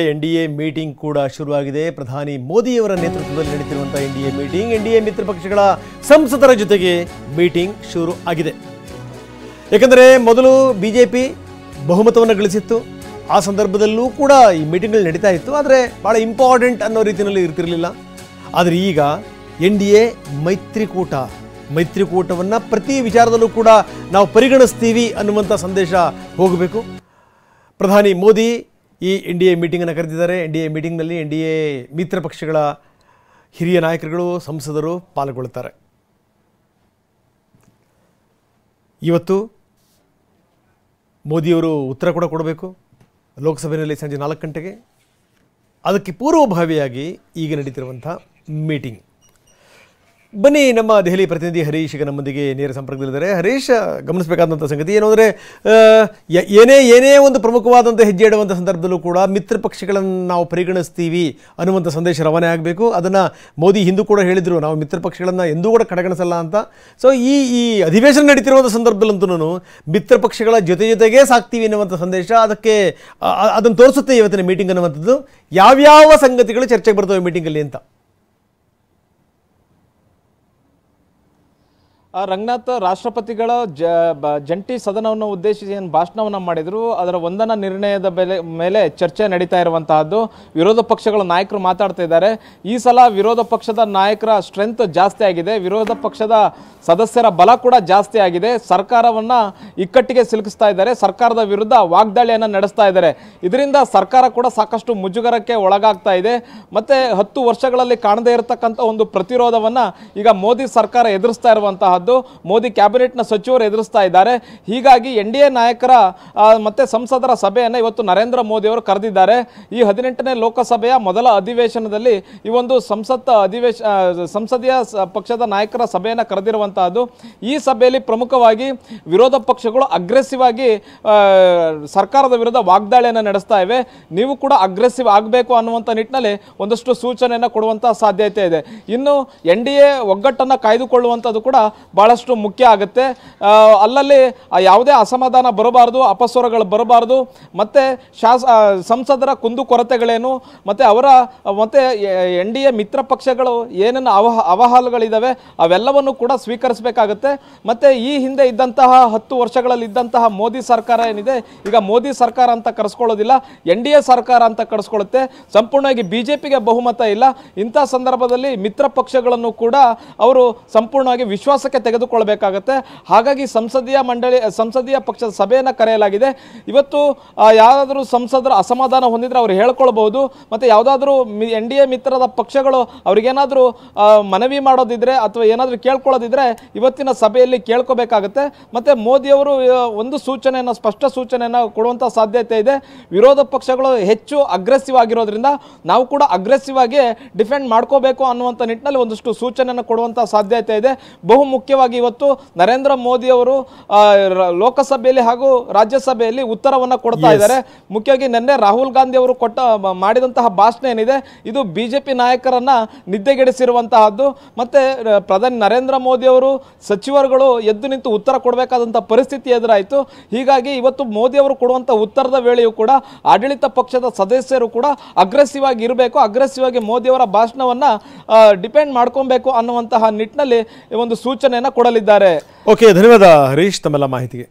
NDA meeting ಕೂಡ ಶುರುವಾಗಿದೆ. ಪ್ರಧಾನಿ ಮೋದಿಯವರ ನೇತೃತ್ವದಲ್ಲಿ ನಡೆಯುತ್ತಿರುವಂತಹ ಎನ್ಡಿಎ ಮೀಟಿಂಗ್, ಎನ್ಡಿಎ ಮಿತ್ರ ಪಕ್ಷಗಳ ಸಂಸದರ ಜೊತೆಗೆ ಮೀಟಿಂಗ್ ಶುರು ಆಗಿದೆ. ಯಾಕಂದರೆ ಮೊದಲು ಬಿಜೆಪಿ ಬಹುಮತವನ್ನು ಗಳಿಸಿತ್ತು, ಆ ಸಂದರ್ಭದಲ್ಲೂ ಕೂಡ ಈ ಮೀಟಿಂಗ್ಗಳು ನಡೀತಾ ಇತ್ತು. ಆದರೆ ಭಾಳ ಇಂಪಾರ್ಟೆಂಟ್ ಅನ್ನೋ ರೀತಿಯಲ್ಲಿ ಇರ್ತಿರಲಿಲ್ಲ. ಆದರೆ ಈಗ ಎನ್ಡಿಎ ಮೈತ್ರಿಕೂಟವನ್ನು ಪ್ರತಿ ವಿಚಾರದಲ್ಲೂ ಕೂಡ ನಾವು ಪರಿಗಣಿಸ್ತೀವಿ ಅನ್ನುವಂಥ ಸಂದೇಶ ಹೋಗಬೇಕು. ಪ್ರಧಾನಿ ಮೋದಿ ಈ ಎನ್ಡಿಎ ಮೀಟಿಂಗನ್ನು ಕರೆದಿದ್ದಾರೆ. ಎನ್ಡಿಎ ಮೀಟಿಂಗ್ನಲ್ಲಿ ಎನ್ಡಿಎ ಮಿತ್ರ ಪಕ್ಷಗಳ ಹಿರಿಯ ನಾಯಕರುಗಳು, ಸಂಸದರು ಪಾಲ್ಗೊಳ್ಳುತ್ತಾರೆ. ಇವತ್ತು ಮೋದಿಯವರು ಉತ್ತರ ಕೂಡ ಕೊಡಬೇಕು ಲೋಕಸಭೆಯಲ್ಲಿ ಸಂಜೆ 4 ಗಂಟೆಗೆ. ಅದಕ್ಕೆ ಪೂರ್ವಭಾವಿಯಾಗಿ ಈಗ ನಡೀತಿರುವಂಥ ಮೀಟಿಂಗ್. ಬನ್ನಿ, ನಮ್ಮ ದೆಹಲಿ ಪ್ರತಿನಿಧಿ ಹರೀಶ್ ಈಗ ನಮ್ಮೊಂದಿಗೆ ನೇರ ಸಂಪರ್ಕದಲ್ಲಿದ್ದಾರೆ. ಹರೀಶ್, ಗಮನಿಸಬೇಕಾದಂಥ ಸಂಗತಿ ಏನು ಅಂದರೆ, ಏನೇ ಒಂದು ಪ್ರಮುಖವಾದಂಥ ಹೆಜ್ಜೆ ಇಡುವಂಥ ಸಂದರ್ಭದಲ್ಲೂ ಕೂಡ ಮಿತ್ರ ಪಕ್ಷಗಳನ್ನು ನಾವು ಪರಿಗಣಿಸ್ತೀವಿ ಅನ್ನುವಂಥ ಸಂದೇಶ ರವಾನೆ ಆಗಬೇಕು. ಅದನ್ನು ಮೋದಿ ಹಿಂದೂ ಕೂಡ ಹೇಳಿದರು, ನಾವು ಮಿತ್ರ ಪಕ್ಷಗಳನ್ನು ಎಂದೂ ಕೂಡ ಕಡೆಗಣಿಸಲ್ಲ ಅಂತ. ಸೊ ಈ ಅಧಿವೇಶನ ನಡೀತಿರುವಂಥ ಸಂದರ್ಭದಲ್ಲಂತೂ ಮಿತ್ರ ಪಕ್ಷಗಳ ಜೊತೆಗೆ ಸಾಕ್ತೀವಿ ಅನ್ನುವಂಥ ಸಂದೇಶ ಅದನ್ನು ತೋರಿಸುತ್ತೆ ಇವತ್ತಿನ ಮೀಟಿಂಗ್ ಅನ್ನುವಂಥದ್ದು. ಯಾವ್ಯಾವ ಸಂಗತಿಗಳು ಚರ್ಚೆಗೆ ಬರ್ತವೆ ಮೀಟಿಂಗಲ್ಲಿ ಅಂತ? ರಂಗನಾಥ್, ರಾಷ್ಟ್ರಪತಿಗಳ ಜಂಟಿ ಸದನವನ್ನು ಉದ್ದೇಶಿಸಿ ಏನು ಭಾಷಣವನ್ನು ಮಾಡಿದರು, ಅದರ ವಂದನಾ ನಿರ್ಣಯದ ಮೇಲೆ ಚರ್ಚೆ ನಡೀತಾ ಇರುವಂತಹದ್ದು. ವಿರೋಧ ಪಕ್ಷಗಳ ನಾಯಕರು ಮಾತಾಡ್ತಾ ಇದ್ದಾರೆ. ಈ ಸಲ ವಿರೋಧ ಪಕ್ಷದ ನಾಯಕರ ಸ್ಟ್ರೆಂತ್ ಜಾಸ್ತಿ ಆಗಿದೆ, ವಿರೋಧ ಪಕ್ಷದ ಸದಸ್ಯರ ಬಲ ಕೂಡ ಜಾಸ್ತಿ ಆಗಿದೆ. ಸರ್ಕಾರವನ್ನು ಇಕ್ಕಟ್ಟಿಗೆ ಸಿಲುಕಿಸ್ತಾ ಇದ್ದಾರೆ, ಸರ್ಕಾರದ ವಿರುದ್ಧ ವಾಗ್ದಾಳಿಯನ್ನು ನಡೆಸ್ತಾ ಇದ್ದಾರೆ. ಇದರಿಂದ ಸರ್ಕಾರ ಕೂಡ ಸಾಕಷ್ಟು ಮುಜುಗರಕ್ಕೆ ಒಳಗಾಗ್ತಾ ಇದೆ. ಮತ್ತೆ 10 ವರ್ಷಗಳಲ್ಲಿ ಕಾಣದೇ ಇರತಕ್ಕಂಥ ಒಂದು ಪ್ರತಿರೋಧವನ್ನು ಈಗ ಮೋದಿ ಸರ್ಕಾರ ಎದುರಿಸ್ತಾ ಇರುವಂತಹದ್ದು, ಮೋದಿ ಕ್ಯಾಬಿನೆಟ್ನ ಸಚಿವರು ಎದುರಿಸ್ತಾ ಇದ್ದಾರೆ. ಹೀಗಾಗಿ ಎನ್ಡಿಎ ನಾಯಕರ ಮತ್ತೆ ಸಂಸದರ ಸಭೆಯನ್ನು ಇವತ್ತು ನರೇಂದ್ರ ಮೋದಿ ಅವರು ಕರೆದಿದ್ದಾರೆ. ಈ 18ನೇ ಲೋಕಸಭೆಯ ಮೊದಲ ಅಧಿವೇಶನದಲ್ಲಿ ಈ ಒಂದು ಸಂಸದೀಯ ಪಕ್ಷದ ನಾಯಕರ ಸಭೆಯನ್ನು ಕರೆದಿರುವಂತಹದ್ದು. ಈ ಸಭೆಯಲ್ಲಿ ಪ್ರಮುಖವಾಗಿ ವಿರೋಧ ಪಕ್ಷಗಳು ಅಗ್ರೆಸಿವ್ ಆಗಿ ಸರ್ಕಾರದ ವಿರುದ್ಧ ವಾಗ್ದಾಳಿಯನ್ನು ನಡೆಸ್ತಾ ಇವೆ. ನೀವು ಕೂಡ ಅಗ್ರೆಸಿವ್ ಆಗಬೇಕು ಅನ್ನುವಂಥ ನಿಟ್ಟಿನಲ್ಲಿ ಒಂದಷ್ಟು ಸೂಚನೆಯನ್ನು ಕೊಡುವಂತಹ ಸಾಧ್ಯತೆ ಇದೆ. ಇನ್ನು ಎನ್ಡಿಎ ಒಗ್ಗಟ್ಟನ್ನು ಕಾಯ್ದುಕೊಳ್ಳುವಂಥದ್ದು ಕೂಡ ಬಹಳಷ್ಟು ಮುಖ್ಯ ಆಗುತ್ತೆ. ಅಲ್ಲಲ್ಲಿ ಯಾವುದೇ ಅಸಮಾಧಾನ ಬರಬಾರದು, ಅಪಸ್ವರಗಳು ಬರಬಾರದು. ಮತ್ತೆ ಸಂಸದರ ಕುಂದುಕೊರತೆಗಳೇನು, ಮತ್ತೆ ಎನ್ಡಿಎ ಮಿತ್ರ ಪಕ್ಷಗಳು ಏನೇನು ಅವಹಾಲುಗಳಿದ್ದಾವೆ ಅವೆಲ್ಲವನ್ನು ಕೂಡ ಸ್ವೀಕರಿಸಬೇಕಾಗುತ್ತೆ. ಮತ್ತೆ ಈ ಹಿಂದೆ ಇದ್ದಂತಹ 10 ವರ್ಷಗಳಲ್ಲಿ ಇದ್ದಂತಹ ಮೋದಿ ಸರ್ಕಾರ ಏನಿದೆ, ಈಗ ಮೋದಿ ಸರ್ಕಾರ ಅಂತ ಕರೆಸ್ಕೊಳ್ಳೋದಿಲ್ಲ, ಎನ್ಡಿಎ ಸರ್ಕಾರ ಅಂತ ಕರೆಸ್ಕೊಳ್ಳುತ್ತೆ. ಸಂಪೂರ್ಣವಾಗಿ ಬಿಜೆಪಿಗೆ ಬಹುಮತ ಇಲ್ಲ. ಇಂಥ ಸಂದರ್ಭದಲ್ಲಿ ಮಿತ್ರ ಪಕ್ಷಗಳನ್ನು ಕೂಡ ಅವರು ಸಂಪೂರ್ಣವಾಗಿ ವಿಶ್ವಾಸಕ್ಕೆ ತೆಗೆದುಕೊಳ್ಳಬೇಕಾಗತ್ತೆ. ಹಾಗಾಗಿ ಸಂಸದೀಯ ಪಕ್ಷದ ಸಭೆಯನ್ನು ಕರೆಯಲಾಗಿದೆ. ಇವತ್ತು ಯಾರಾದರೂ ಸಂಸದರು ಅಸಮಾಧಾನ ಹೊಂದಿದ್ರೆ ಅವರು ಹೇಳ್ಕೊಳ್ಬಹುದು. ಮತ್ತೆ ಯಾವುದಾದ್ರೂ ಎನ್ಡಿಎ ಮಿತ್ರದ ಪಕ್ಷಗಳು ಅವ್ರಿಗೇನಾದರೂ ಮನವಿ ಮಾಡೋದಿದ್ರೆ ಅಥವಾ ಏನಾದರೂ ಕೇಳ್ಕೊಳ್ಳೋದಿದ್ರೆ ಇವತ್ತಿನ ಸಭೆಯಲ್ಲಿ ಕೇಳ್ಕೋಬೇಕಾಗತ್ತೆ. ಮತ್ತೆ ಮೋದಿಯವರು ಒಂದು ಸ್ಪಷ್ಟ ಸೂಚನೆಯನ್ನು ಕೊಡುವಂಥ ಸಾಧ್ಯತೆ ಇದೆ. ವಿರೋಧ ಪಕ್ಷಗಳು ಹೆಚ್ಚು ಅಗ್ರೆಸಿವ್ ಆಗಿರೋದ್ರಿಂದ ನಾವು ಕೂಡ ಅಗ್ರೆಸಿವ್ ಆಗಿ ಡಿಫೆಂಡ್ ಮಾಡ್ಕೋಬೇಕು ಅನ್ನುವಂಥ ನಿಟ್ಟಿನಲ್ಲಿ ಒಂದಷ್ಟು ಸೂಚನೆಯನ್ನು ಕೊಡುವಂಥ ಸಾಧ್ಯತೆ ಇದೆ. ಮುಖ್ಯವಾಗಿ ಇವತ್ತು ನರೇಂದ್ರ ಮೋದಿ ಅವರು ಲೋಕಸಭೆಯಲ್ಲಿ ಹಾಗೂ ರಾಜ್ಯಸಭೆಯಲ್ಲಿ ಉತ್ತರವನ್ನು ಕೊಡ್ತಾ ಇದ್ದಾರೆ. ಮುಖ್ಯವಾಗಿ ನಿನ್ನೆ ರಾಹುಲ್ ಗಾಂಧಿ ಅವರು ಮಾಡಿದಂತಹ ಭಾಷಣ ಏನಿದೆ, ಇದು ಬಿಜೆಪಿ ನಾಯಕರನ್ನ ನಿದ್ದೆಗೆಡಿಸಿರುವಂತಹದ್ದು. ಮತ್ತೆ ಪ್ರಧಾನಿ ನರೇಂದ್ರ ಮೋದಿ ಅವರು ಸಚಿವರುಗಳು ಎದ್ದು ನಿಂತು ಉತ್ತರ ಕೊಡಬೇಕಾದಂತಹ ಪರಿಸ್ಥಿತಿ ಎದುರಾಯಿತು. ಹೀಗಾಗಿ ಇವತ್ತು ಮೋದಿ ಅವರು ಕೊಡುವಂತಹ ಉತ್ತರದ ವೇಳೆಯೂ ಕೂಡ ಆಡಳಿತ ಪಕ್ಷದ ಸದಸ್ಯರು ಕೂಡ ಅಗ್ರೆಸಿವ್ ಆಗಿ ಇರಬೇಕು, ಅಗ್ರೆಸಿವ್ ಆಗಿ ಮೋದಿ ಅವರ ಭಾಷಣವನ್ನ ಡಿಪೆಂಡ್ ಮಾಡ್ಕೊಬೇಕು ಅನ್ನುವಂತಹ ನಿಟ್ಟಿನಲ್ಲಿ ಒಂದು ಸೂಚನೆಯನ್ನು ಕೊಡಲಿದ್ದಾರೆ. ಓಕೆ, ಧನ್ಯವಾದ ಹರೀಶ್ ತಮ್ಮೆಲ್ಲ ಮಾಹಿತಿಗೆ.